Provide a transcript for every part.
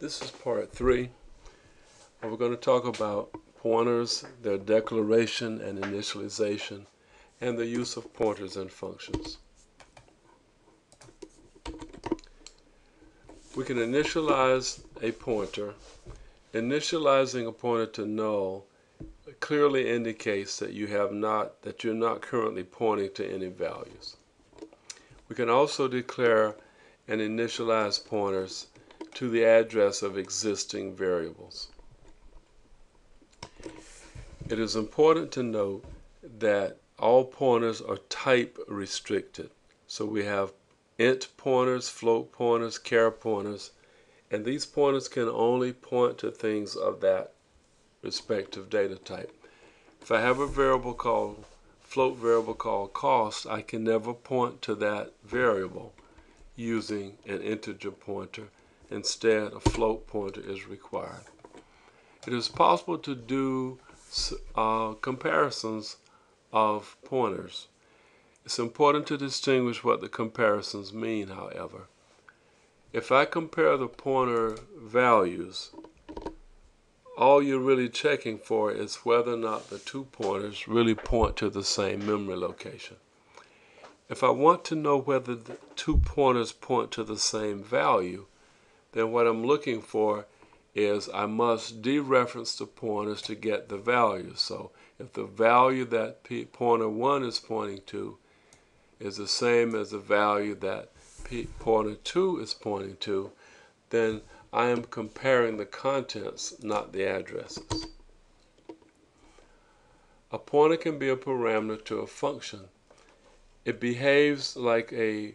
This is part 3, and we're going to talk about pointers, their declaration and initialization, and the use of pointers and functions. We can initialize a pointer. Initializing a pointer to null clearly indicates that you're not currently pointing to any values. We can also declare and initialize pointers to the address of existing variables. It is important to note that all pointers are type restricted. So we have int pointers, float pointers, char pointers, and these pointers can only point to things of that respective data type. If I have a float variable called cost, I can never point to that variable using an integer pointer. Instead, a float pointer is required. It is possible to do comparisons of pointers. It's important to distinguish what the comparisons mean, however. If I compare the pointer values, all you're really checking for is whether or not the two pointers really point to the same memory location. If I want to know whether the two pointers point to the same value, then what I'm looking for is I must dereference the pointers to get the value. So if the value that pointer 1 is pointing to is the same as the value that pointer 2 is pointing to, then I am comparing the contents, not the addresses. A pointer can be a parameter to a function. It behaves like a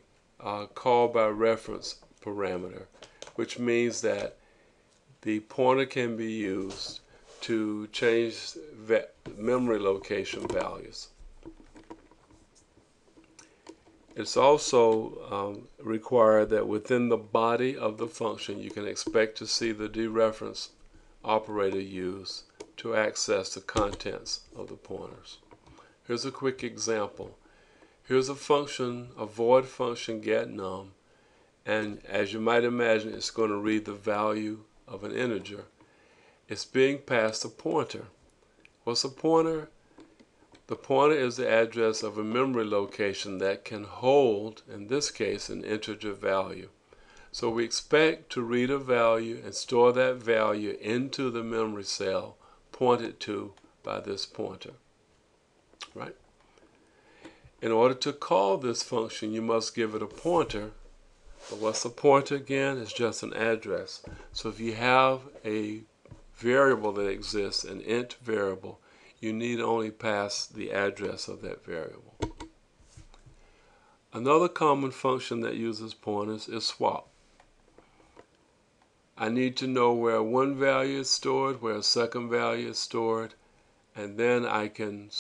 call by reference parameter, which means that the pointer can be used to change memory location values. It's also required that within the body of the function you can expect to see the dereference operator used to access the contents of the pointers. Here's a quick example. Here's a function, a void function getNum, and as you might imagine, it's going to read the value of an integer. It's being passed a pointer. What's a pointer? The pointer is the address of a memory location that can hold, in this case, an integer value. So we expect to read a value and store that value into the memory cell pointed to by this pointer. Right? In order to call this function, you must give it a pointer. But what's a pointer again? It's just an address. So if you have a variable that exists, an int variable, you need only pass the address of that variable. Another common function that uses pointers is swap. I need to know where one value is stored, where a second value is stored, and then I can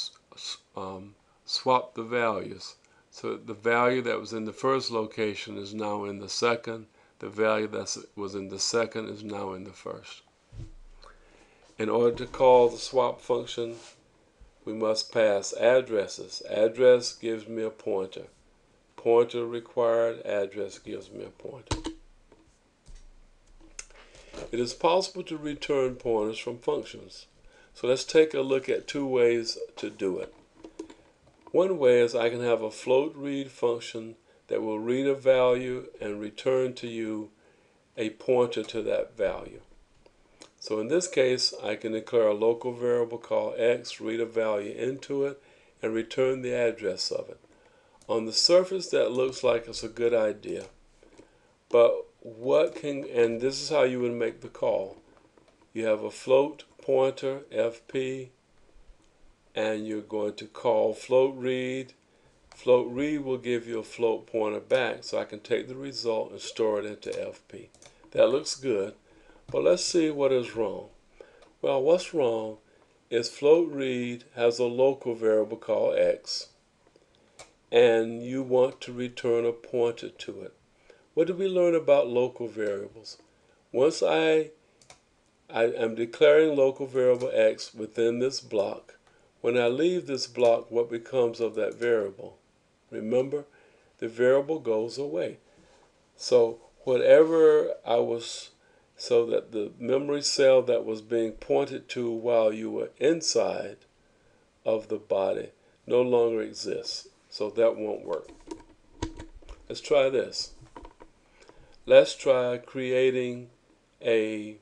swap the values. So the value that was in the first location is now in the second. The value that was in the second is now in the first. In order to call the swap function, we must pass addresses. Address gives me a pointer. Pointer required, address gives me a pointer. It is possible to return pointers from functions. So let's take a look at two ways to do it. One way is I can have a float read function that will read a value and return to you a pointer to that value. So in this case, I can declare a local variable called x, read a value into it, and return the address of it. On the surface, that looks like it's a good idea. But and this is how you would make the call. You have a float pointer, fp, and you're going to call float read. Float read will give you a float pointer back, so I can take the result and store it into fp. That looks good, but let's see what is wrong. Well, what's wrong is float read has a local variable called x, and you want to return a pointer to it. What did we learn about local variables? Once I am declaring local variable x within this block, when I leave this block, what becomes of that variable? Remember, the variable goes away. So whatever I was so that the memory cell that was being pointed to while you were inside of the body no longer exists. So that won't work. Let's try this. Let's try creating a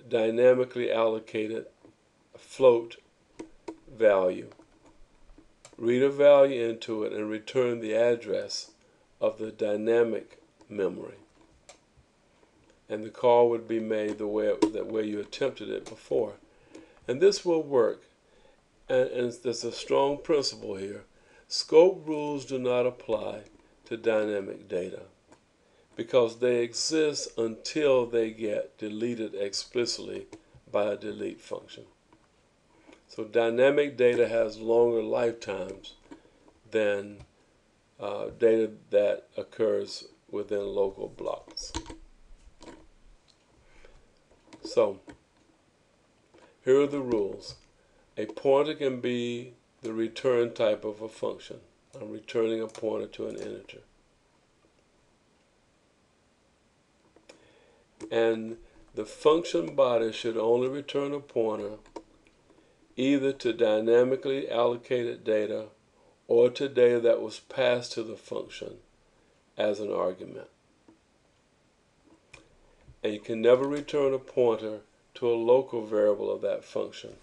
dynamically allocated float value. Read a value into it and return the address of the dynamic memory. And the call would be made the way you attempted it before. And this will work. And there's a strong principle here. Scope rules do not apply to dynamic data because they exist until they get deleted explicitly by a delete function. So dynamic data has longer lifetimes than data that occurs within local blocks. So here are the rules. A pointer can be the return type of a function. I'm returning a pointer to an integer. And the function body should only return a pointer either to dynamically allocated data or to data that was passed to the function as an argument. And you can never return a pointer to a local variable of that function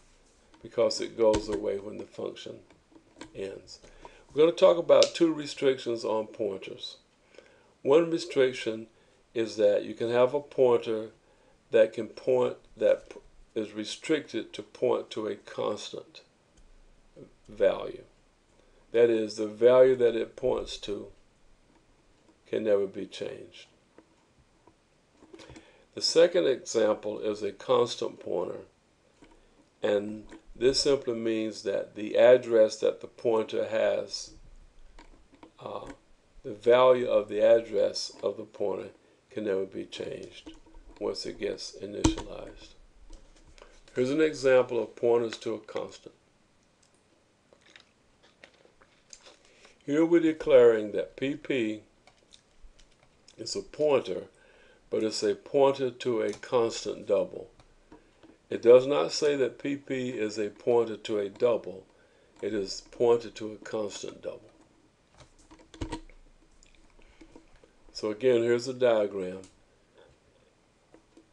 because it goes away when the function ends. We're going to talk about two restrictions on pointers. One restriction is that you can have a pointer that is restricted to point to a constant value. That is, the value that it points to can never be changed. The second example is a constant pointer, and this simply means that the address that the pointer has, the value of the address of the pointer can never be changed once it gets initialized. Here's an example of pointers to a constant. Here we're declaring that PP is a pointer, but it's a pointer to a constant double. It does not say that PP is a pointer to a double. It is pointed to a constant double. So again, here's a diagram.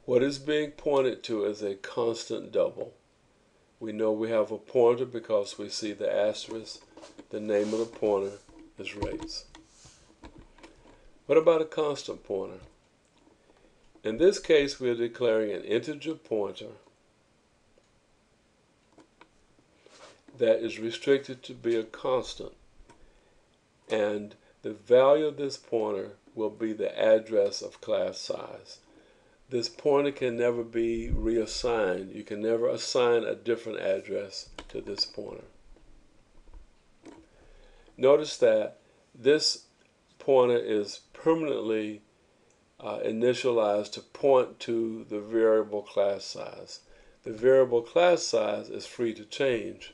What is being pointed to is a constant double. We know we have a pointer because we see the asterisk. The name of the pointer is rates. What about a constant pointer? In this case, we are declaring an integer pointer that is restricted to be a constant, and the value of this pointer will be the address of class size. This pointer can never be reassigned. You can never assign a different address to this pointer. Notice that this pointer is permanently initialized to point to the variable class size. The variable class size is free to change,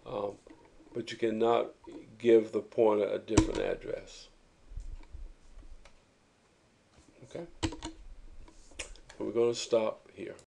but you cannot give the pointer a different address. Okay? So we're going to stop here.